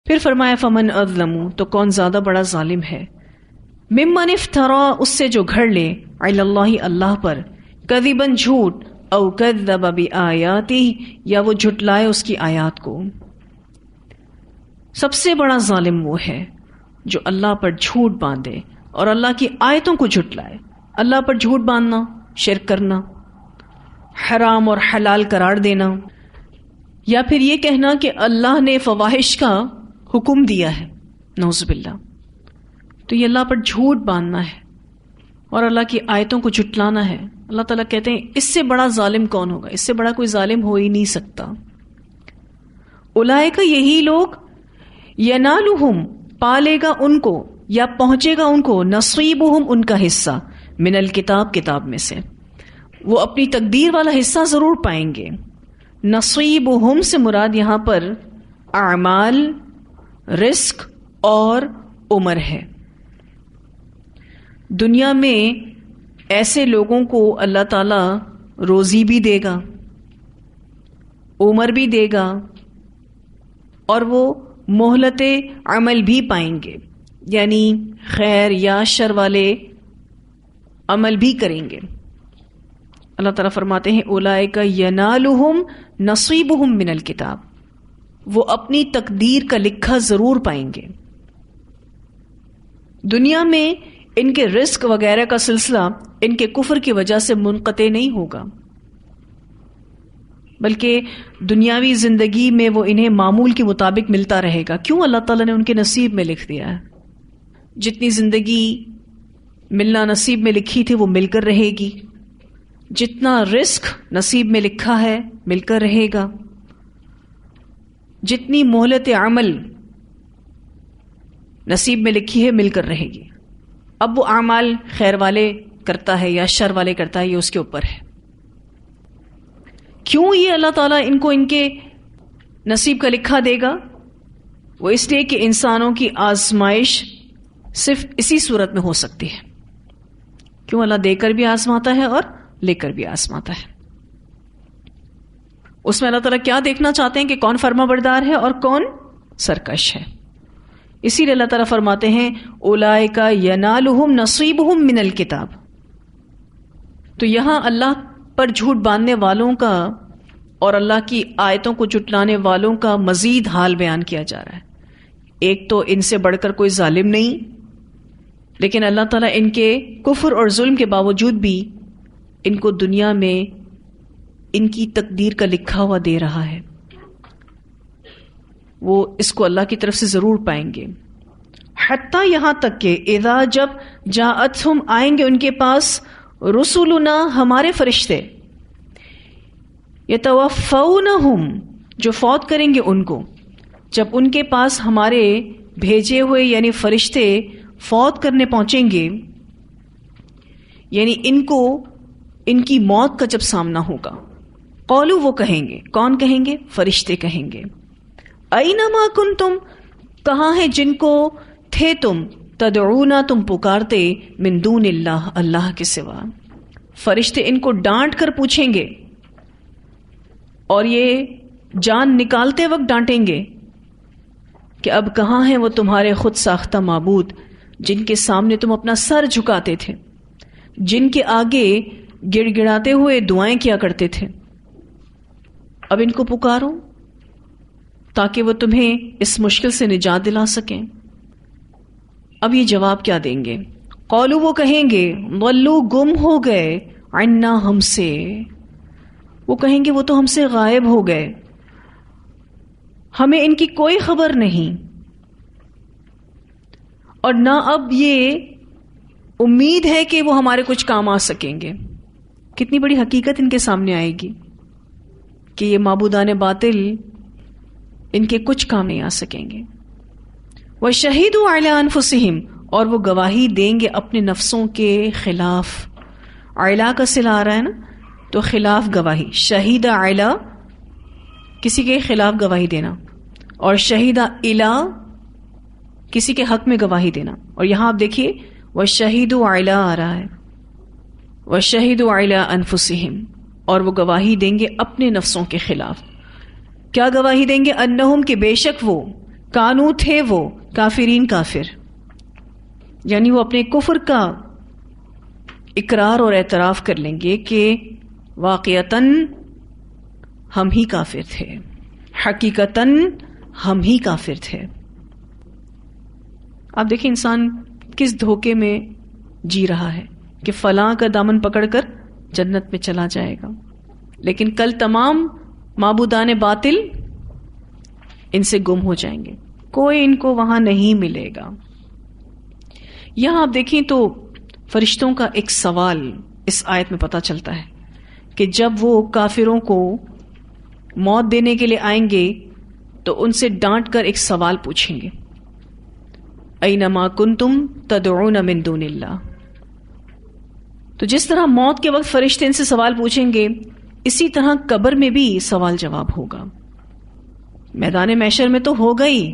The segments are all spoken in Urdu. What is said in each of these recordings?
پھر فرمایا فمن اظلم، تو کون زیادہ بڑا ظالم ہے، ممن افترا، اس سے جو گھڑ لے، علی اللہ، اللہ پر، کذباً جھوٹ، او کذب بآیاتہ، یا وہ جھٹلائے اس کی آیات کو۔ سب سے بڑا ظالم وہ ہے جو اللہ پر جھوٹ باندھے اور اللہ کی آیتوں کو جھٹلائے۔ اللہ پر جھوٹ باندھنا، شرک کرنا، حرام اور حلال قرار دینا، یا پھر یہ کہنا کہ اللہ نے فواحش کا حکم دیا ہے، نعوذ باللہ، تو یہ اللہ پر جھوٹ باندھنا ہے اور اللہ کی آیتوں کو جھٹلانا ہے۔ اللہ تعالیٰ کہتے ہیں اس سے بڑا ظالم کون ہوگا، اس سے بڑا کوئی ظالم ہو ہی نہیں سکتا۔ اولئک، یہی لوگ، ینالہم، پالے گا ان کو یا پہنچے گا ان کو، نصیبہم، ان کا حصہ، من الکتاب، کتاب میں سے، وہ اپنی تقدیر والا حصہ ضرور پائیں گے۔ نصیبہم سے مراد یہاں پر اعمال، رزق اور عمر ہے۔ دنیا میں ایسے لوگوں کو اللہ تعالیٰ روزی بھی دے گا، عمر بھی دے گا، اور وہ مہلت عمل بھی پائیں گے، یعنی خیر یا شر والے عمل بھی کریں گے۔ اللہ تعالیٰ فرماتے ہیں اولئک ینالہم نصیبہم من الکتاب، وہ اپنی تقدیر کا لکھا ضرور پائیں گے۔ دنیا میں ان کے رزق وغیرہ کا سلسلہ ان کے کفر کی وجہ سے منقطع نہیں ہوگا، بلکہ دنیاوی زندگی میں وہ انہیں معمول کے مطابق ملتا رہے گا۔ کیوں؟ اللہ تعالیٰ نے ان کے نصیب میں لکھ دیا ہے، جتنی زندگی ملنا نصیب میں لکھی تھی وہ مل کر رہے گی، جتنا رزق نصیب میں لکھا ہے مل کر رہے گا، جتنی مہلت عمل نصیب میں لکھی ہے مل کر رہے گی۔ اب وہ اعمال خیر والے کرتا ہے یا شر والے کرتا ہے یہ اس کے اوپر ہے۔ کیوں یہ اللہ تعالیٰ ان کو ان کے نصیب کا لکھا دے گا؟ وہ اس لیے کہ انسانوں کی آزمائش صرف اسی صورت میں ہو سکتی ہے۔ کیوں؟ اللہ دے کر بھی آزماتا ہے اور لے کر بھی آزماتا ہے۔ اس میں اللہ تعالیٰ کیا دیکھنا چاہتے ہیں کہ کون فرما بردار ہے اور کون سرکش ہے۔ اسی لیے اللہ تعالیٰ فرماتے ہیں اولئک ینالہم نصیبہم من الکتاب۔ تو یہاں اللہ پر جھوٹ باندھنے والوں کا اور اللہ کی آیتوں کو جھٹلانے والوں کا مزید حال بیان کیا جا رہا ہے۔ ایک تو ان سے بڑھ کر کوئی ظالم نہیں، لیکن اللہ تعالیٰ ان کے کفر اور ظلم کے باوجود بھی ان کو دنیا میں ان کی تقدیر کا لکھا ہوا دے رہا ہے، وہ اس کو اللہ کی طرف سے ضرور پائیں گے۔ حتیٰ یہاں تک کہ اذا، جب جاءتہم، آئیں گے ان کے پاس، رسولنا، ہمارے فرشتے، یتوفونہم، جو فوت کریں گے ان کو، جب ان کے پاس ہمارے بھیجے ہوئے یعنی فرشتے فوت کرنے پہنچیں گے، یعنی ان کو ان کی موت کا جب سامنا ہوگا، قولوا، وہ کہیں گے، کون کہیں گے؟ فرشتے کہیں گے، اینما کنتم، کہاں ہیں جن کو تھے تم، تدعونا، تم پکارتے، من دون اللہ، اللہ کے سوا۔ فرشتے ان کو ڈانٹ کر پوچھیں گے اور یہ جان نکالتے وقت ڈانٹیں گے کہ اب کہاں ہیں وہ تمہارے خود ساختہ معبود جن کے سامنے تم اپنا سر جھکاتے تھے، جن کے آگے گڑ گڑاتے ہوئے دعائیں کیا کرتے تھے، اب ان کو پکارو تاکہ وہ تمہیں اس مشکل سے نجات دلا سکیں۔ اب یہ جواب کیا دیں گے؟ قولوا، وہ کہیں گے، ضلوا، گم ہو گئے، عنا، ہم سے، وہ کہیں گے وہ تو ہم سے غائب ہو گئے، ہمیں ان کی کوئی خبر نہیں، اور نہ اب یہ امید ہے کہ وہ ہمارے کچھ کام آ سکیں گے۔ کتنی بڑی حقیقت ان کے سامنے آئے گی کہ یہ معبودان باطل ان کے کچھ کام نہیں آ سکیں گے۔ وَشَهِدُوا عَلَىٰ أَنفُسِهِمْ، اور وہ گواہی دیں گے اپنے نفسوں کے خلاف۔ علا کا صلہ آ رہا ہے نا، تو خلاف گواہی، شہید علا کسی کے خلاف گواہی دینا، اور شہید الا کسی کے حق میں گواہی دینا۔ اور یہاں آپ دیکھیے وَشَهِدُوا عَلَىٰ آ رہا ہے، وَشَهِدُوا عَلَىٰ أَنفُسِهِمْ، اور وہ گواہی دیں گے اپنے نفسوں کے خلاف۔ کیا گواہی دیں گے؟ انہم، کہ بے شک وہ، کانو تھے وہ کافرین کافر، یعنی وہ اپنے کفر کا اقرار اور اعتراف کر لیں گے کہ واقعتاً ہم ہی کافر تھے، حقیقتاً ہم ہی کافر تھے۔ آپ دیکھیں انسان کس دھوکے میں جی رہا ہے کہ فلاں کا دامن پکڑ کر جنت میں چلا جائے گا، لیکن کل تمام معبودان باطل ان سے گم ہو جائیں گے، کوئی ان کو وہاں نہیں ملے گا۔ یہاں آپ دیکھیں تو فرشتوں کا ایک سوال اس آیت میں پتہ چلتا ہے کہ جب وہ کافروں کو موت دینے کے لیے آئیں گے تو ان سے ڈانٹ کر ایک سوال پوچھیں گے، اینما کنتم تدعون من دون اللہ۔ تو جس طرح موت کے وقت فرشتے ان سے سوال پوچھیں گے، اسی طرح قبر میں بھی سوال جواب ہوگا۔ میدان محشر میں تو ہوگا ہی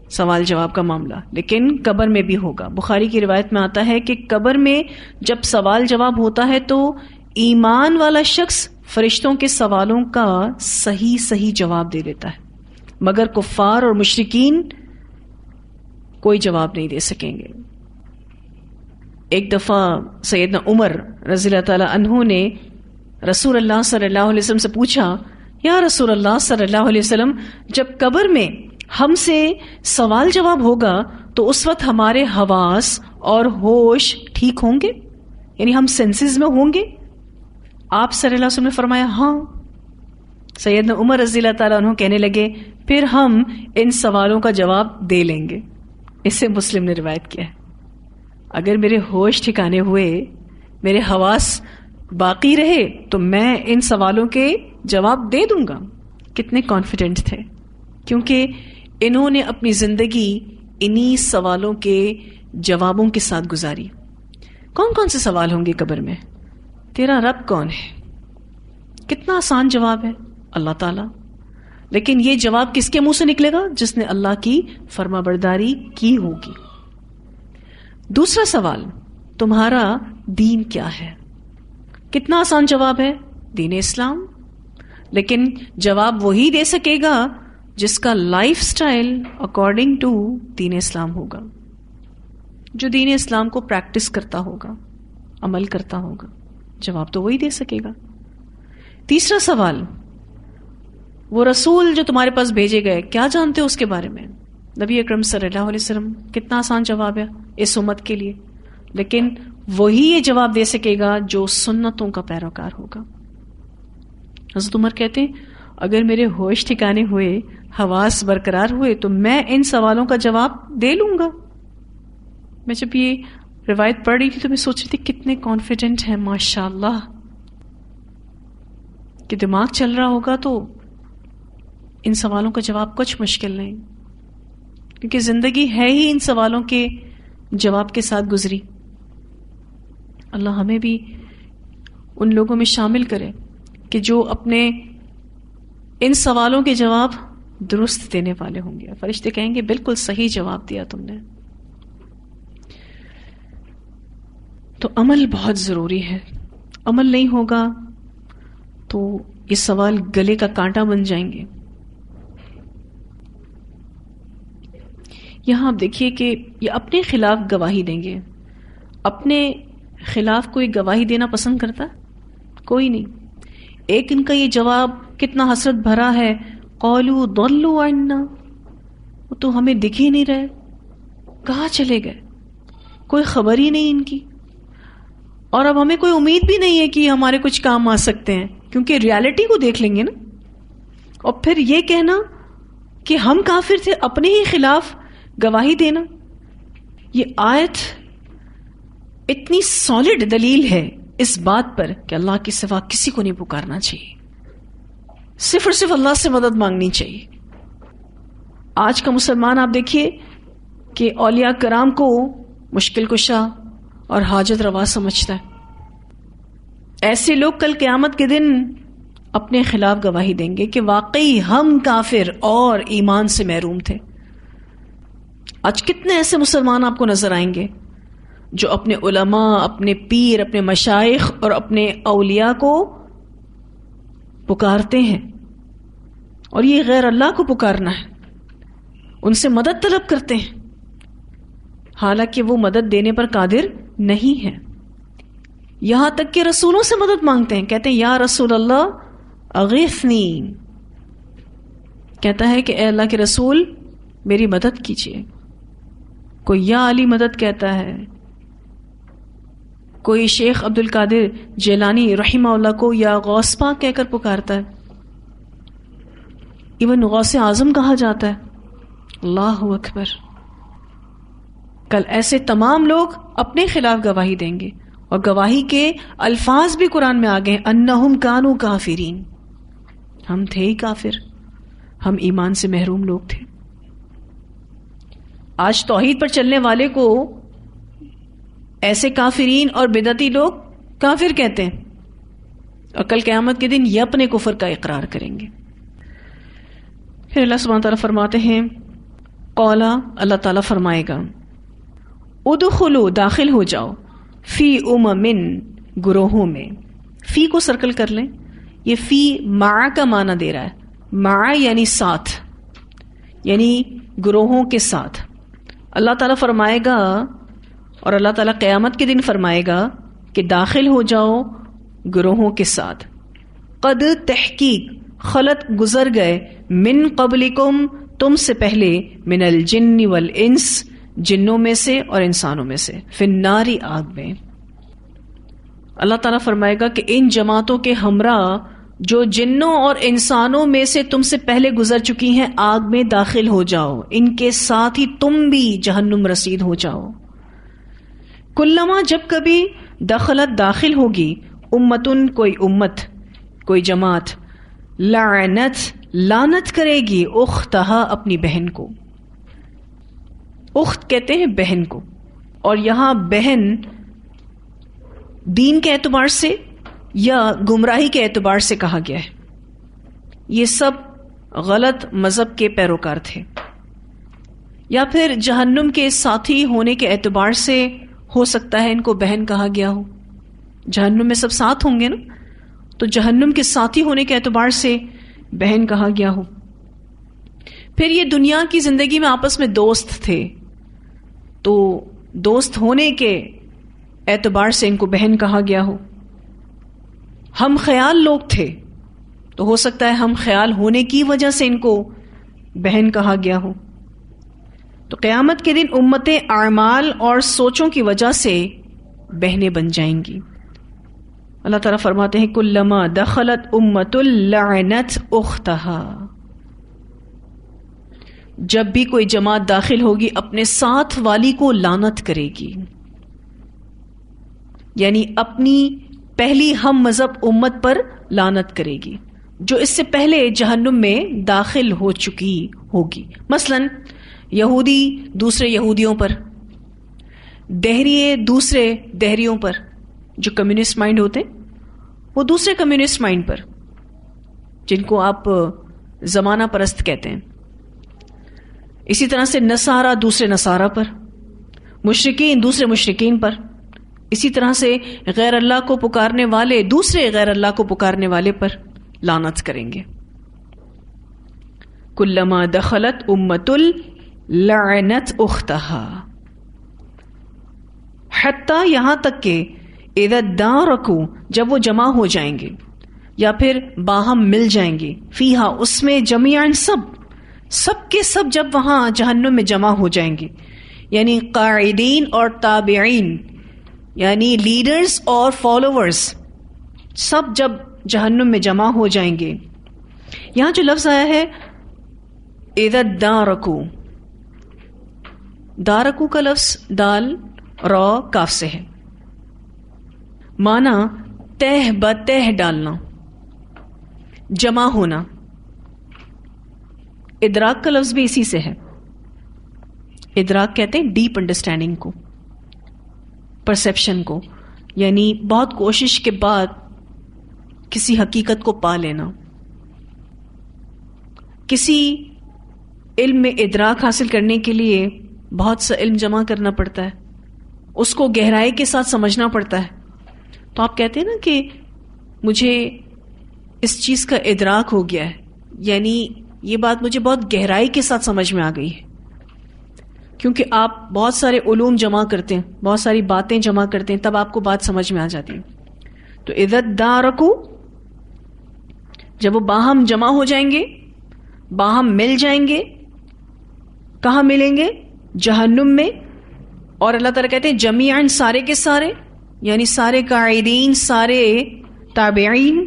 سوال جواب کا معاملہ، لیکن قبر میں بھی ہوگا۔ بخاری کی روایت میں آتا ہے کہ قبر میں جب سوال جواب ہوتا ہے تو ایمان والا شخص فرشتوں کے سوالوں کا صحیح جواب دے دیتا ہے، مگر کفار اور مشرکین کوئی جواب نہیں دے سکیں گے۔ ایک دفعہ سیدنا عمر رضی اللہ تعالی عنہ نے رسول اللہ صلی اللہ علیہ وسلم سے پوچھا، یا رسول اللہ صلی اللہ علیہ وسلم، جب قبر میں ہم سے سوال جواب ہوگا تو اس وقت ہمارے حواس اور ہوش ٹھیک ہوں گے، یعنی ہم سینسز میں ہوں گے؟ آپ صلی اللہ علیہ وسلم نے فرمایا ہاں۔ سیدنا عمر رضی اللہ تعالیٰ عنہ کہنے لگے پھر ہم ان سوالوں کا جواب دے لیں گے۔ اسے مسلم نے روایت کیا ہے۔ اگر میرے ہوش ٹھکانے ہوئے، میرے حواس باقی رہے تو میں ان سوالوں کے جواب دے دوں گا۔ کتنے کانفیڈنٹ تھے، کیونکہ انہوں نے اپنی زندگی انہی سوالوں کے جوابوں کے ساتھ گزاری۔ کون کون سے سوال ہوں گے قبر میں؟ تیرا رب کون ہے؟ کتنا آسان جواب ہے، اللہ تعالیٰ۔ لیکن یہ جواب کس کے منہ سے نکلے گا؟ جس نے اللہ کی فرما برداری کی ہوگی۔ دوسرا سوال، تمہارا دین کیا ہے؟ کتنا آسان جواب ہے، دین اسلام۔ لیکن جواب وہی دے سکے گا جس کا لائف سٹائل اکارڈنگ ٹو دین اسلام ہوگا، جو دین اسلام کو پریکٹس کرتا ہوگا، عمل کرتا ہوگا، جواب تو وہی دے سکے گا۔ تیسرا سوال، وہ رسول جو تمہارے پاس بھیجے گئے کیا جانتے ہو اس کے بارے میں؟ نبی اکرم صلی اللہ علیہ وسلم، کتنا آسان جواب ہے اس امت کے لیے، لیکن وہی یہ جواب دے سکے گا جو سنتوں کا پیروکار ہوگا۔ حضرت عمر کہتے ہیں اگر میرے ہوش ٹھکانے ہوئے، حواس برقرار ہوئے تو میں ان سوالوں کا جواب دے لوں گا۔ میں جب یہ روایت پڑھ رہی تھی تو میں سوچ رہی تھی کتنے کانفیڈنٹ ہیں ماشاءاللہ، کہ دماغ چل رہا ہوگا تو ان سوالوں کا جواب کچھ مشکل نہیں، کیونکہ زندگی ہے ہی ان سوالوں کے جواب کے ساتھ گزری۔ اللہ ہمیں بھی ان لوگوں میں شامل کرے کہ جو اپنے ان سوالوں کے جواب درست دینے والے ہوں گے۔ فرشتے کہیں گے بالکل صحیح جواب دیا تم نے۔ تو عمل بہت ضروری ہے، عمل نہیں ہوگا تو یہ سوال گلے کا کانٹا بن جائیں گے۔ یہاں آپ دیکھیے کہ یہ اپنے خلاف گواہی دیں گے۔ اپنے خلاف کوئی گواہی دینا پسند کرتا؟ کوئی نہیں۔ ایک ان کا یہ جواب کتنا حسرت بھرا ہے، قالوا ضلوا عنا، وہ تو ہمیں دکھ ہی نہیں رہے، کہاں چلے گئے، کوئی خبر ہی نہیں ان کی، اور اب ہمیں کوئی امید بھی نہیں ہے کہ ہمارے کچھ کام آ سکتے ہیں، کیونکہ ریالٹی کو دیکھ لیں گے نا۔ اور پھر یہ کہنا کہ ہم کافر تھے، اپنے ہی خلاف گواہی دینا۔ یہ آیت اتنی سالڈ دلیل ہے اس بات پر کہ اللہ کے سوا کسی کو نہیں پکارنا چاہیے، صرف اور صرف اللہ سے مدد مانگنی چاہیے۔ آج کا مسلمان آپ دیکھیے کہ اولیاء کرام کو مشکل کشا اور حاجت روا سمجھتا ہے۔ ایسے لوگ کل قیامت کے دن اپنے خلاف گواہی دیں گے کہ واقعی ہم کافر اور ایمان سے محروم تھے۔ آج کتنے ایسے مسلمان آپ کو نظر آئیں گے جو اپنے علماء، اپنے پیر، اپنے مشائخ اور اپنے اولیاء کو پکارتے ہیں، اور یہ غیر اللہ کو پکارنا ہے۔ ان سے مدد طلب کرتے ہیں، حالانکہ وہ مدد دینے پر قادر نہیں ہے. یہاں تک کہ رسولوں سے مدد مانگتے ہیں، کہتے ہیں یا رسول اللہ اغیثنی، کہتا ہے کہ اے اللہ کے رسول میری مدد کیجیے. کوئی یا علی مدد کہتا ہے، کوئی شیخ عبد القادر جیلانی رحمہ اللہ کو یا غوث پاک کہہ کر پکارتا ہے، ایون غوث اعظم کہا جاتا ہے. اللہ اکبر. کل ایسے تمام لوگ اپنے خلاف گواہی دیں گے، اور گواہی کے الفاظ بھی قرآن میں آ گئے، انہم کانوا کافرین، ہم تھے ہی کافر، ہم ایمان سے محروم لوگ تھے. آج توحید پر چلنے والے کو ایسے کافرین اور بدعتی لوگ کافر کہتے ہیں، اور کل قیامت کے دن یہ اپنے کفر کا اقرار کریں گے. پھر اللہ سبحانہ تعالیٰ فرماتے ہیں، قولا، اللہ تعالیٰ فرمائے گا، ادخلوا، داخل ہو جاؤ، فی امم، گروہوں میں. فی کو سرکل کر لیں، یہ فی مع کا معنی دے رہا ہے. مع یعنی ساتھ، یعنی گروہوں کے ساتھ. اللہ تعالیٰ فرمائے گا، اور اللہ تعالیٰ قیامت کے دن فرمائے گا کہ داخل ہو جاؤ گروہوں کے ساتھ. قد، تحقیق، خلط، گزر گئے، من قبلکم، تم سے پہلے، من الجن والانس، جنوں میں سے اور انسانوں میں سے، فی النار، آگ میں. اللہ تعالیٰ فرمائے گا کہ ان جماعتوں کے ہمراہ جو جنوں اور انسانوں میں سے تم سے پہلے گزر چکی ہیں، آگ میں داخل ہو جاؤ، ان کے ساتھ ہی تم بھی جہنم رسید ہو جاؤ. کلما، جب کبھی، دخلت، داخل ہوگی، امتن، کوئی امت، کوئی جماعت، لعنت، لعنت کرے گی، اختہا، اپنی بہن کو. اخت کہتے ہیں بہن کو، اور یہاں بہن دین کے اعتبار سے یا گمراہی کے اعتبار سے کہا گیا ہے. یہ سب غلط مذہب کے پیروکار تھے، یا پھر جہنم کے ساتھی ہونے کے اعتبار سے ہو سکتا ہے ان کو بہن کہا گیا ہو. جہنم میں سب ساتھ ہوں گے نا، تو جہنم کے ساتھی ہونے کے اعتبار سے بہن کہا گیا ہو. پھر یہ دنیا کی زندگی میں آپس میں دوست تھے، تو دوست ہونے کے اعتبار سے ان کو بہن کہا گیا ہو. ہم خیال لوگ تھے، تو ہو سکتا ہے ہم خیال ہونے کی وجہ سے ان کو بہن کہا گیا ہو. تو قیامت کے دن امتیں اعمال اور سوچوں کی وجہ سے بہنیں بن جائیں گی. اللہ تعالیٰ فرماتے ہیں، کلما دخلت امت لعنت اختہا، جب بھی کوئی جماعت داخل ہوگی اپنے ساتھ والی کو لعنت کرے گی. یعنی اپنی پہلی ہم مذہب امت پر لعنت کرے گی جو اس سے پہلے جہنم میں داخل ہو چکی ہوگی. مثلا یہودی دوسرے یہودیوں پر، دہریے دوسرے دہریوں پر، جو کمیونسٹ مائنڈ ہوتے وہ دوسرے کمیونسٹ مائنڈ پر، جن کو آپ زمانہ پرست کہتے ہیں. اسی طرح سے نصارہ دوسرے نصارہ پر، مشرکین دوسرے مشرکین پر. اسی طرح سے غیر اللہ کو پکارنے والے دوسرے غیر اللہ کو پکارنے والے پر لعنت کریں گے. کلما دخلت امت لعنت اختہا، حتی، یہاں تک کہ اذا ادارکوا، جب وہ جمع ہو جائیں گے یا پھر باہم مل جائیں گے، فیہا، اس میں، جمیعاً، سب کے سب جب وہاں جہنم میں جمع ہو جائیں گے، یعنی قاعدین اور تابعین، یعنی لیڈرز اور فالوورز، سب جب جہنم میں جمع ہو جائیں گے. یہاں جو لفظ آیا ہے اذا ادارکوا، دارکو کا لفظ دال را کاف سے ہے، معنی تہ بتہ ڈالنا، جمع ہونا. ادراک کا لفظ بھی اسی سے ہے. ادراک کہتے ہیں ڈیپ انڈرسٹینڈنگ کو، پرسیپشن کو، یعنی بہت کوشش کے بعد کسی حقیقت کو پا لینا. کسی علم میں ادراک حاصل کرنے کے لیے بہت سا علم جمع کرنا پڑتا ہے، اس کو گہرائی کے ساتھ سمجھنا پڑتا ہے. تو آپ کہتے ہیں نا کہ مجھے اس چیز کا ادراک ہو گیا ہے، یعنی یہ بات مجھے بہت گہرائی کے ساتھ سمجھ میں آ گئی ہے. کیونکہ آپ بہت سارے علوم جمع کرتے ہیں، بہت ساری باتیں جمع کرتے ہیں، تب آپ کو بات سمجھ میں آ جاتی ہے. تو اذا ادارکوا، جب وہ باہم جمع ہو جائیں گے، باہم مل جائیں گے. کہاں ملیں گے؟ جہنم میں. اور اللہ تعالیٰ کہتے ہیں جمیعاً، سارے کے سارے، یعنی سارے قاعدین، سارے تابعین.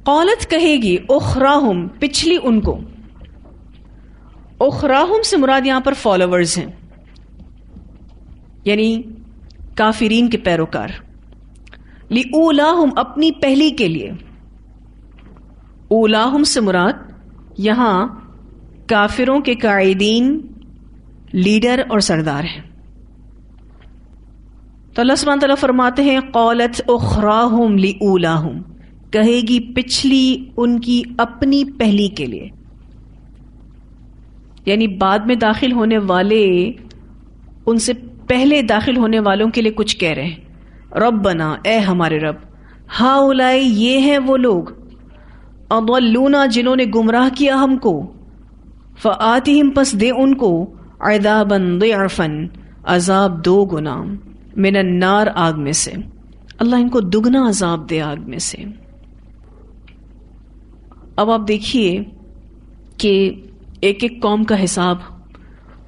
قالت کہے گی اخراہم، پچھلی ان کو. اخراہم سے مراد یہاں پر فالوورز ہیں، یعنی کافرین کے پیروکار. لِأُولاہم، اپنی پہلی کے لیے. اولاہم سے مراد یہاں کافروں کے قائدین، لیڈر اور سردار ہیں. تو اللہ سبحانہ تعالیٰ فرماتے ہیں قالت اخراہم لِأُولاہم، کہے گی پچھلی ان کی اپنی پہلی کے لیے. یعنی بعد میں داخل ہونے والے ان سے پہلے داخل ہونے والوں کے لیے کچھ کہہ رہے ہیں. ربنا، اے ہمارے رب، ہؤلاء، یہ ہیں وہ لوگ، اضلونا، جنہوں نے گمراہ کیا ہم کو، فآتہم، پس دے ان کو، عذابا ضعفا، عذاب دو گنا، من النار، آگ میں سے. اللہ ان کو دگنا عذاب دے آگ میں سے. اب آپ دیکھیے کہ ایک ایک قوم کا حساب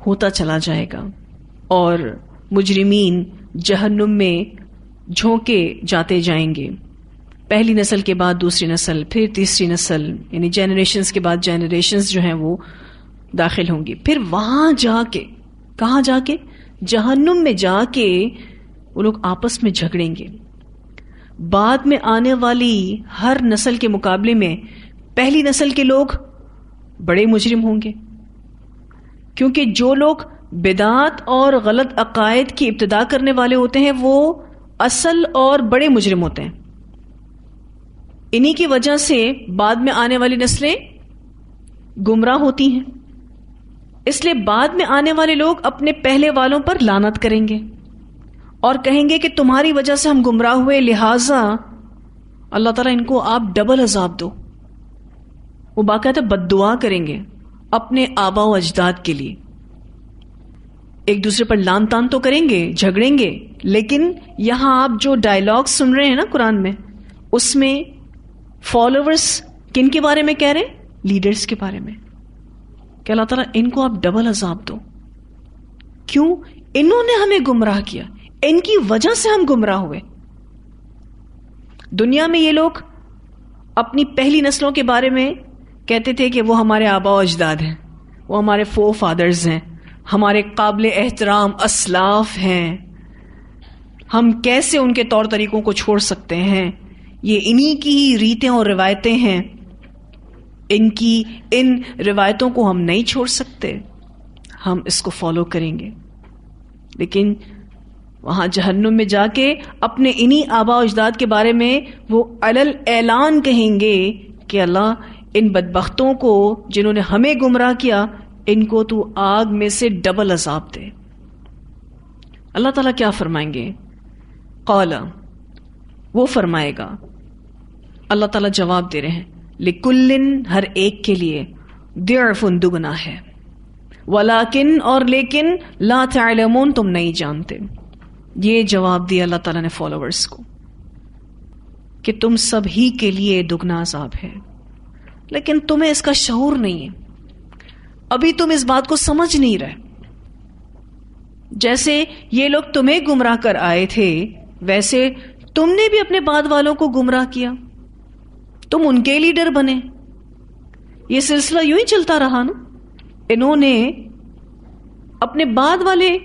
ہوتا چلا جائے گا اور مجرمین جہنم میں جھونکے جاتے جائیں گے. پہلی نسل کے بعد دوسری نسل، پھر تیسری نسل، یعنی جنریشنز کے بعد جنریشنز جو ہیں وہ داخل ہوں گی. پھر وہاں جا کے، کہاں جا کے؟ جہنم میں جا کے وہ لوگ آپس میں جھگڑیں گے. بعد میں آنے والی ہر نسل کے مقابلے میں پہلی نسل کے لوگ بڑے مجرم ہوں گے، کیونکہ جو لوگ بدعات اور غلط عقائد کی ابتدا کرنے والے ہوتے ہیں وہ اصل اور بڑے مجرم ہوتے ہیں. انہی کی وجہ سے بعد میں آنے والی نسلیں گمراہ ہوتی ہیں. اس لیے بعد میں آنے والے لوگ اپنے پہلے والوں پر لعنت کریں گے اور کہیں گے کہ تمہاری وجہ سے ہم گمراہ ہوئے، لہٰذا اللہ تعالیٰ ان کو آپ ڈبل عذاب دو. وہ باقاعدہ بد دعا کریں گے اپنے آبا و اجداد کے لیے. ایک دوسرے پر لان تان تو کریں گے، جھگڑیں گے، لیکن یہاں آپ جو ڈائلاگ سن رہے ہیں نا قرآن میں، اس میں فالوورز کن کے بارے میں کہہ رہے ہیں؟ لیڈرز کے بارے میں، کہ اللہ تعالیٰ ان کو آپ ڈبل عذاب دو. کیوں؟ انہوں نے ہمیں گمراہ کیا، ان کی وجہ سے ہم گمراہ ہوئے. دنیا میں یہ لوگ اپنی پہلی نسلوں کے بارے میں کہتے تھے کہ وہ ہمارے آبا و اجداد ہیں، وہ ہمارے فور فادرز ہیں، ہمارے قابل احترام اسلاف ہیں، ہم کیسے ان کے طور طریقوں کو چھوڑ سکتے ہیں، یہ انہی کی ہی ریتیں اور روایتیں ہیں، ان روایتوں کو ہم نہیں چھوڑ سکتے، ہم اس کو فالو کریں گے. لیکن وہاں جہنم میں جا کے اپنے انہی آبا و اجداد کے بارے میں وہ علل اعلان کہیں گے کہ اللہ ان بدبختوں کو جنہوں نے ہمیں گمراہ کیا، ان کو تو آگ میں سے ڈبل عذاب دے. اللہ تعالیٰ کیا فرمائیں گے؟ قال، وہ فرمائے گا، اللہ تعالیٰ جواب دے رہے ہیں، لکلن، ہر ایک کے لیے، ضعف، دگنا ہے، ولیکن، اور لیکن، لا تعلمون، تم نہیں جانتے. یہ جواب دیا اللہ تعالیٰ نے فالوورز کو کہ تم سب ہی کے لیے دگنا عذاب ہے، لیکن تمہیں اس کا شعور نہیں ہے، ابھی تم اس بات کو سمجھ نہیں رہے. جیسے یہ لوگ تمہیں گمراہ کر آئے تھے، ویسے تم نے بھی اپنے بعد والوں کو گمراہ کیا، تم ان کے لیڈر بنے. یہ سلسلہ یوں ہی چلتا رہا نا. انہوں نے اپنے بعد والے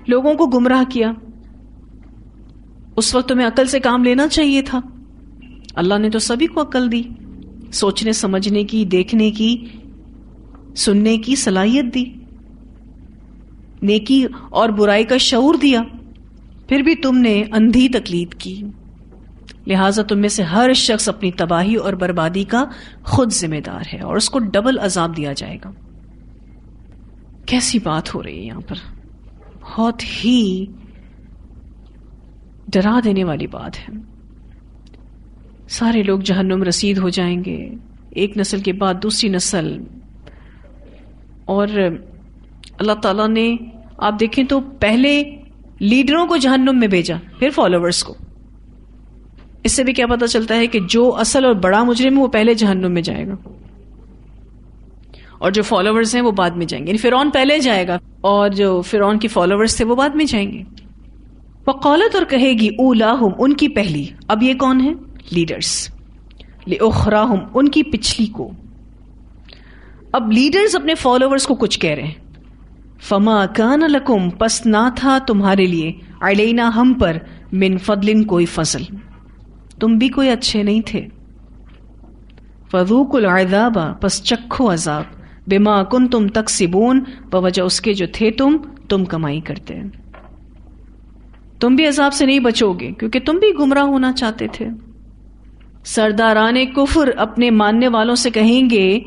لوگوں کو گمراہ کیا. اس وقت تمہیں عقل سے کام لینا چاہیے تھا. اللہ نے تو سبھی کو عقل دی، سوچنے سمجھنے کی، دیکھنے کی، سننے کی صلاحیت دی، نیکی اور برائی کا شعور دیا، پھر بھی تم نے اندھی تقلید کی. لہٰذا تم میں سے ہر شخص اپنی تباہی اور بربادی کا خود ذمہ دار ہے اور اس کو ڈبل عذاب دیا جائے گا. کیسی بات ہو رہی ہے یہاں پر، بہت ہی ڈرا دینے والی بات ہے. سارے لوگ جہنم رسید ہو جائیں گے، ایک نسل کے بعد دوسری نسل، اور اللہ تعالیٰ نے آپ دیکھیں تو پہلے لیڈروں کو جہنم میں بھیجا، پھر فالوورز کو. اس سے بھی کیا پتہ چلتا ہے کہ جو اصل اور بڑا مجرم ہے وہ پہلے جہنم میں جائے گا، اور جو فالوورز ہیں وہ بعد میں جائیں گے. یعنی فرعون پہلے جائے گا اور جو فرعون کی فالوورز تھے وہ بعد میں جائیں گے. وقالت، اور کہے گی، اولاہم، ان کی پہلی. اب یہ کون ہے؟ لیڈرز. لاخراہم، ان کی پچھلی کو. اب لیڈرز اپنے فالوورز کو کچھ کہہ رہے ہیں. فما کان لکم، پس نہ تھا تمہارے لیے، علینا، ہم پر، من فضل، کوئی فضل، تم بھی کوئی اچھے نہیں تھے. فذوقوا العذاب، پس چکھو عذاب، بما کنتم تکسبون، بوجہ اس کے جو تھے تم کمائی کرتے ہیں. تم بھی عذاب سے نہیں بچو گے کیونکہ تم بھی گمراہ ہونا چاہتے تھے. سرداران کفر اپنے ماننے والوں سے کہیں گے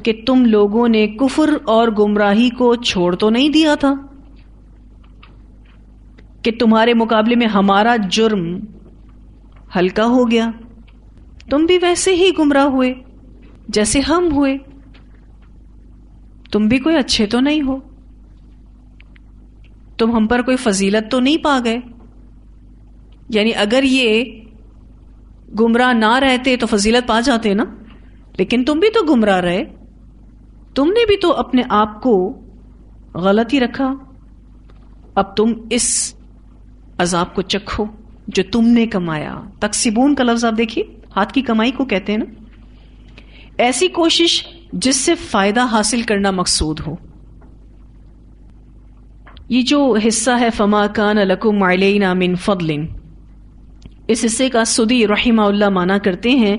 کہ تم لوگوں نے کفر اور گمراہی کو چھوڑ تو نہیں دیا تھا کہ تمہارے مقابلے میں ہمارا جرم ہلکا ہو گیا. تم بھی ویسے ہی گمراہ ہوئے جیسے ہم ہوئے. تم بھی کوئی اچھے تو نہیں ہو، تم ہم پر کوئی فضیلت تو نہیں پا گئے. یعنی اگر یہ گمراہ نہ رہتے تو فضیلت پا جاتے نا، لیکن تم بھی تو گمراہ رہے، تم نے بھی تو اپنے آپ کو غلط ہی رکھا. اب تم اس عذاب کو چکھو جو تم نے کمایا. تکسبون کا لفظ آپ دیکھیے، ہاتھ کی کمائی کو کہتے ہیں نا. ایسی کوشش جس سے فائدہ حاصل کرنا مقصود ہو. یہ جو حصہ ہے فما کان لکم علینا من فضل، اس حصے کا سدی رحمہ اللہ معنی کرتے ہیں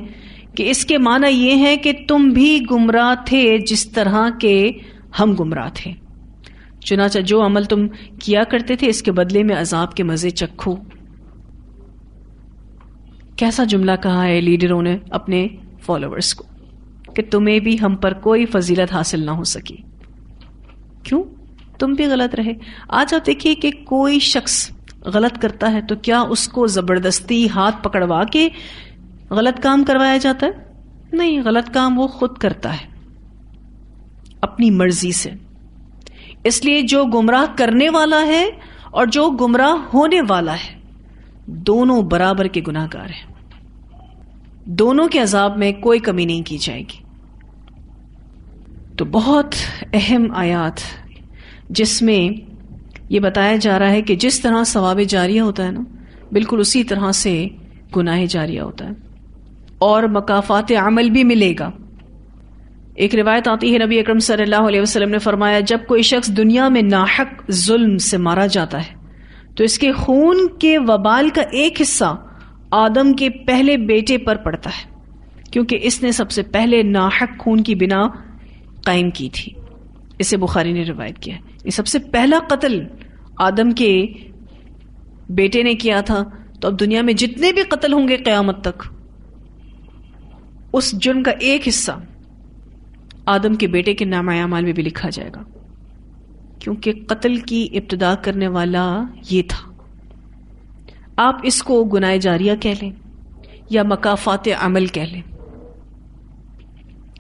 کہ اس کے معنی یہ ہے کہ تم بھی گمراہ تھے جس طرح کے ہم گمراہ تھے. چنانچہ جو عمل تم کیا کرتے تھے اس کے بدلے میں عذاب کے مزے چکھو. کیسا جملہ کہا ہے لیڈروں نے اپنے فالوورز کو کہ تمہیں بھی ہم پر کوئی فضیلت حاصل نہ ہو سکی. کیوں؟ تم بھی غلط رہے. آج آپ دیکھیے کہ کوئی شخص غلط کرتا ہے تو کیا اس کو زبردستی ہاتھ پکڑوا کے غلط کام کروایا جاتا ہے؟ نہیں، غلط کام وہ خود کرتا ہے اپنی مرضی سے. اس لیے جو گمراہ کرنے والا ہے اور جو گمراہ ہونے والا ہے دونوں برابر کے گناہ گار ہیں. دونوں کے عذاب میں کوئی کمی نہیں کی جائے گی. تو بہت اہم آیات جس میں یہ بتایا جا رہا ہے کہ جس طرح ثواب جاریہ ہوتا ہے نا، بالکل اسی طرح سے گناہ جاریہ ہوتا ہے اور مکافات عمل بھی ملے گا. ایک روایت آتی ہے نبی اکرم صلی اللہ علیہ وسلم نے فرمایا جب کوئی شخص دنیا میں ناحق ظلم سے مارا جاتا ہے تو اس کے خون کے وبال کا ایک حصہ آدم کے پہلے بیٹے پر پڑتا ہے کیونکہ اس نے سب سے پہلے ناحق خون کی بنا قائم کی تھی. اسے بخاری نے روایت کیا ہے. یہ سب سے پہلا قتل آدم کے بیٹے نے کیا تھا. تو اب دنیا میں جتنے بھی قتل ہوں گے قیامت تک اس جرم کا ایک حصہ آدم کے بیٹے کے نامہ اعمال میں بھی لکھا جائے گا کیونکہ قتل کی ابتدا کرنے والا یہ تھا. آپ اس کو گناہ جاریہ کہہ لیں یا مکافات عمل کہہ لیں،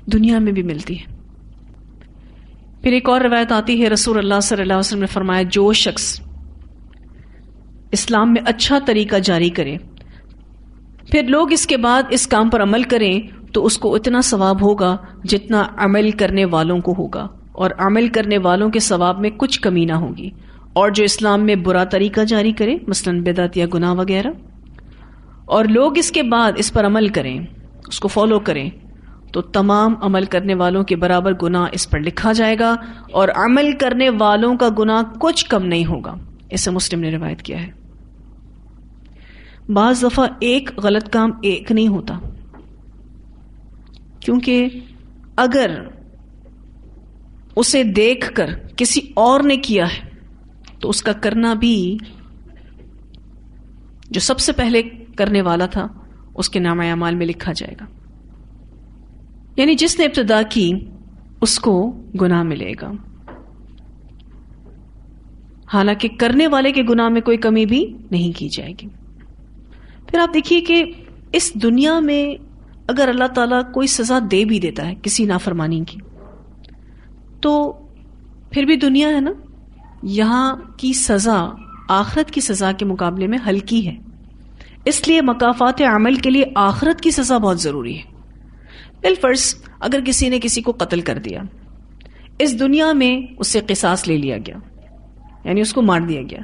دنیا میں بھی ملتی ہے. پھر ایک اور روایت آتی ہے رسول اللہ صلی اللہ علیہ وسلم نے فرمایا جو شخص اسلام میں اچھا طریقہ جاری کرے پھر لوگ اس کے بعد اس کام پر عمل کریں تو اس کو اتنا ثواب ہوگا جتنا عمل کرنے والوں کو ہوگا، اور عمل کرنے والوں کے ثواب میں کچھ کمی نہ ہوگی. اور جو اسلام میں برا طریقہ جاری کرے مثلا بدعت یا گناہ وغیرہ اور لوگ اس کے بعد اس پر عمل کریں، اس کو فالو کریں، تو تمام عمل کرنے والوں کے برابر گناہ اس پر لکھا جائے گا اور عمل کرنے والوں کا گناہ کچھ کم نہیں ہوگا. اسے مسلم نے روایت کیا ہے. بعض دفعہ ایک غلط کام ایک نہیں ہوتا کیونکہ اگر اسے دیکھ کر کسی اور نے کیا ہے تو اس کا کرنا بھی جو سب سے پہلے کرنے والا تھا اس کے نامہ اعمال میں لکھا جائے گا. یعنی جس نے ابتدا کی اس کو گناہ ملے گا، حالانکہ کرنے والے کے گناہ میں کوئی کمی بھی نہیں کی جائے گی. پھر آپ دیکھیے کہ اس دنیا میں اگر اللہ تعالیٰ کوئی سزا دے بھی دیتا ہے کسی نافرمانی کی تو پھر بھی دنیا ہے نا، یہاں کی سزا آخرت کی سزا کے مقابلے میں ہلکی ہے، اس لیے مکافات عمل کے لیے آخرت کی سزا بہت ضروری ہے۔ بالفرض اگر کسی نے کسی کو قتل کر دیا، اس دنیا میں اس سے قصاص لے لیا گیا، یعنی اس کو مار دیا گیا،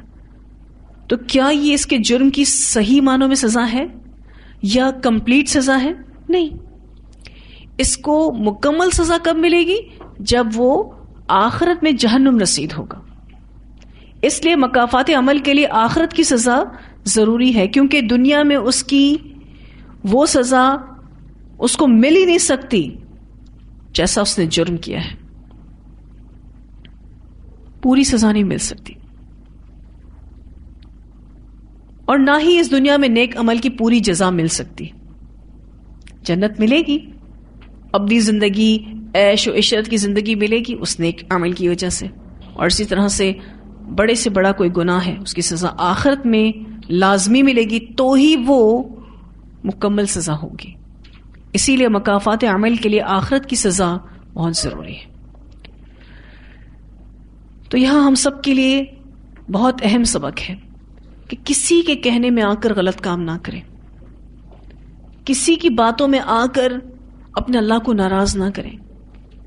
تو کیا یہ اس کے جرم کی صحیح معنوں میں سزا ہے یا کمپلیٹ سزا ہے؟ نہیں، اس کو مکمل سزا کب ملے گی؟ جب وہ آخرت میں جہنم رسید ہوگا۔ اس لیے مکافات عمل کے لیے آخرت کی سزا ضروری ہے، کیونکہ دنیا میں اس کی وہ سزا اس کو مل ہی نہیں سکتی جیسا اس نے جرم کیا ہے، پوری سزا نہیں مل سکتی، اور نہ ہی اس دنیا میں نیک عمل کی پوری جزا مل سکتی۔ جنت ملے گی، ابدی زندگی، عیش و عشرت کی زندگی ملے گی اس نیک عمل کی وجہ سے، اور اسی طرح سے بڑے سے بڑا کوئی گناہ ہے اس کی سزا آخرت میں لازمی ملے گی، تو ہی وہ مکمل سزا ہوگی۔ اسی لیے مکافات عمل کے لیے آخرت کی سزا بہت ضروری ہے۔ تو یہاں ہم سب کے لیے بہت اہم سبق ہے کہ کسی کے کہنے میں آ کر غلط کام نہ کریں، کسی کی باتوں میں آ کر اپنے اللہ کو ناراض نہ کریں،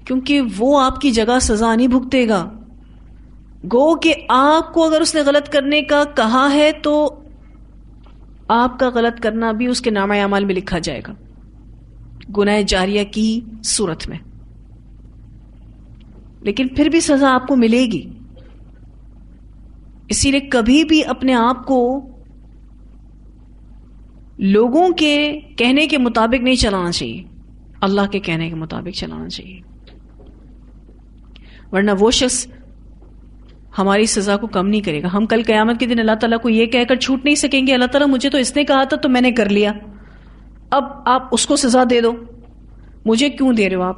کیونکہ وہ آپ کی جگہ سزا نہیں بھگتے گا۔ گو کہ آپ کو اگر اس نے غلط کرنے کا کہا ہے تو آپ کا غلط کرنا بھی اس کے نامہ اعمال میں لکھا جائے گا، گناہ جاریہ کی صورت میں، لیکن پھر بھی سزا آپ کو ملے گی۔ اسی لیے کبھی بھی اپنے آپ کو لوگوں کے کہنے کے مطابق نہیں چلانا چاہیے، اللہ کے کہنے کے مطابق چلانا چاہیے، ورنہ وہ شخص ہماری سزا کو کم نہیں کرے گا۔ ہم کل قیامت کے دن اللہ تعالیٰ کو یہ کہہ کر چھوٹ نہیں سکیں گے، اللہ تعالیٰ مجھے تو اس نے کہا تھا تو میں نے کر لیا، اب آپ اس کو سزا دے دو، مجھے کیوں دے رہے ہو آپ؟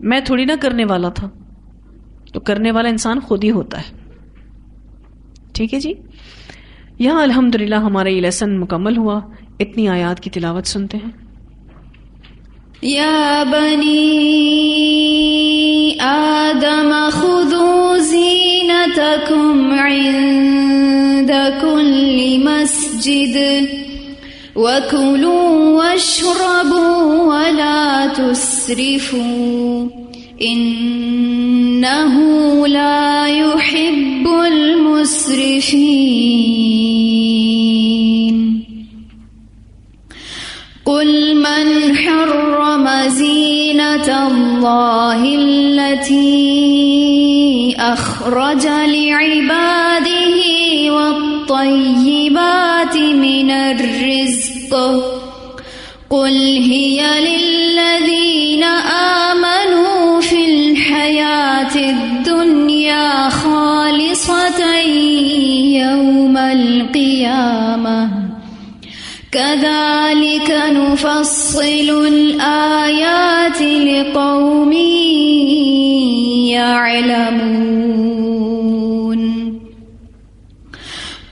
میں تھوڑی نہ کرنے والا تھا۔ تو کرنے والا انسان خود ہی ہوتا ہے۔ ٹھیک ہے جی، یہاں الحمدللہ ہمارا یہ لیسن مکمل ہوا۔ اتنی آیات کی تلاوت سنتے ہیں۔ یا بنی آدم خذوا زینتکم عند کل مسجد وَكُلُوا وَاشْرَبُوا وَلَا تُسْرِفُوا إِنَّهُ لَا يُحِبُّ الْمُسْرِفِينَ قُلْ مَنْ حَرَّمَ زِينَةَ اللَّهِ الَّتِي أَخْرَجَ لِعِبَادِهِ وَالطَّيِّبَاتِ مِنَ الرِّزْقِ قُلْ هِيَ لِلَّذِينَ آمَنُوا فِي الْحَيَاةِ الدُّنْيَا خَالِصَةً يَوْمَ الْقِيَامَةِ كَذَلِكَ نُفَصِّلُ الْآيَاتِ لِقَوْمٍ يَعْلَمُونَ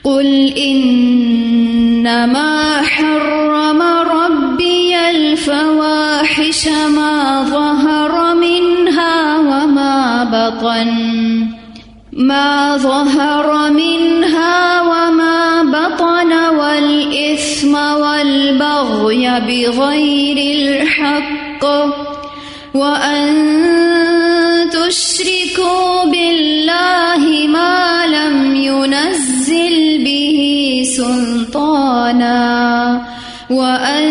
قُلْ إِنَّمَا حَرَّمَ رَبِّيَ الْفَوَاحِشَ مَا ظَهَرَ منها وما بطن والإثم والبغي بغير الحق وأن تشركوا بالله ما لم ينزل به سلطانا وأن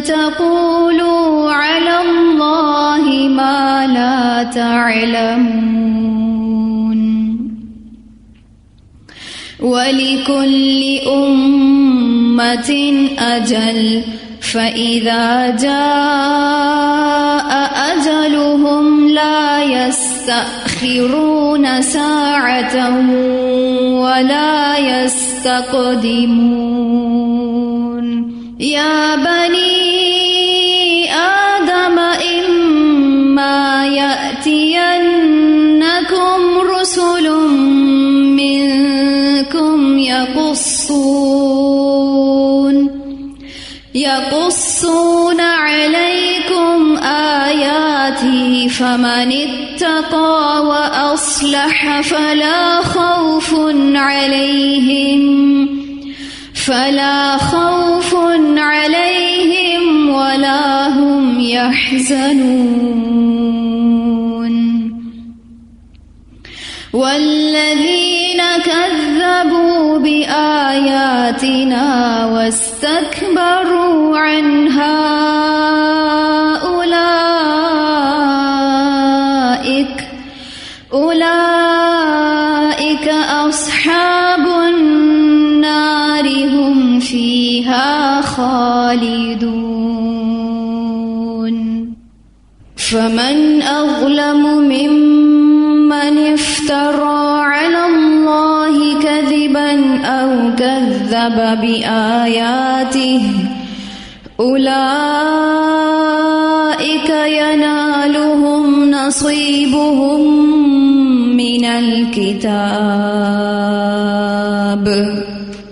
تقولوا على الله ما لا تعلمون وَلِكُلِّ أُمَّةٍ أَجَلٌ فَإِذَا جَاءَ أَجَلُهُمْ لَا يَسْتَأْخِرُونَ سَاعَةً وَلَا يَسْتَقْدِمُونَ يَا بَنِي آدَمَ إِمَّا يَأْتِيَنَّكُمْ رُسُلٌ يقصون عليكم آياتي فمن اتقى وأصلح فلا خوف عليهم ولا هم يحزنون والذين كذبوا بآياتنا واستكبروا عنها أولئك أصحاب النار هم فيها خالدون فمن أظلم ممن افترى على الله كذبا أو كذب بآياته أولئك ينالهم نصيبهم من الكتاب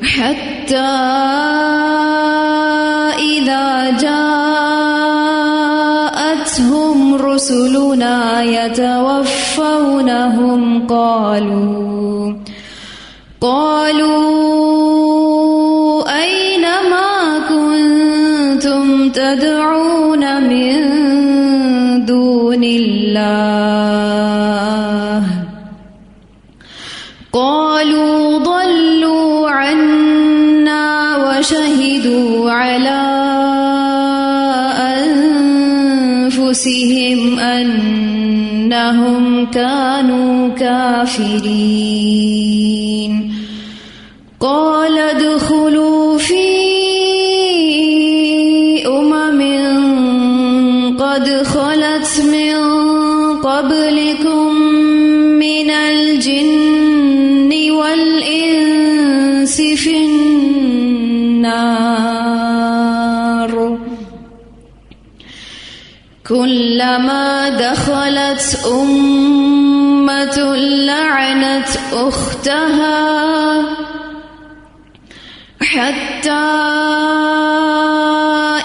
حتى إذا جاءتهم رسلنا يتوفونهم قالوا أين ما كنتم تدعون من دون الله قالوا ضلوا عنا وشهدوا على أنفسهم أنهم كانوا كافرين قال ادخلوا في قد خلت من قبلكم من الجن والإنس في النار كلما دخلت أمة لعنت أختها حتى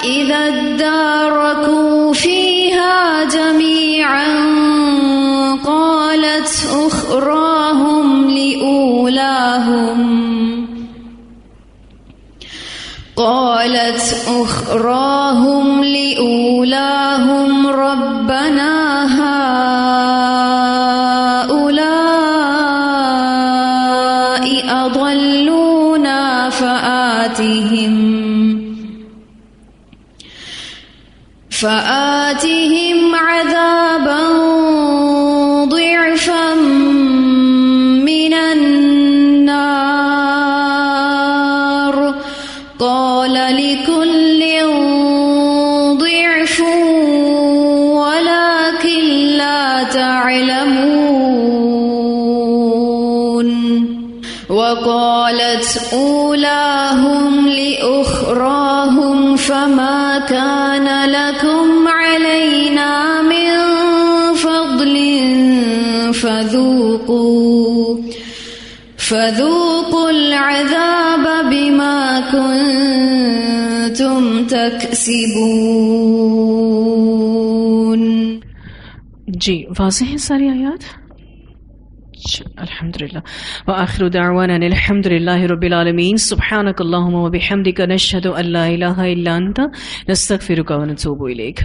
إذا اداركوا فيها جميعا قالت أخراهم لأولاهم ربنا هؤلاء أضلونا فآتهم عذابا ضعفا من النار قال لكل ضعف ولكن لا تعلمون وقالت أولاهم لأخراهم فما كان لكم علينا من فضل فذوقوا العذاب بما كنتم تكسبون. جی واضح ہیں ساری آیات. الحمدللہ وآخر دعوانا الحمدللہ رب العالمین. سبحانک اللہم وبحمدک نشہد ان لا الہ الا انت نستغفرک ونتوب الیک.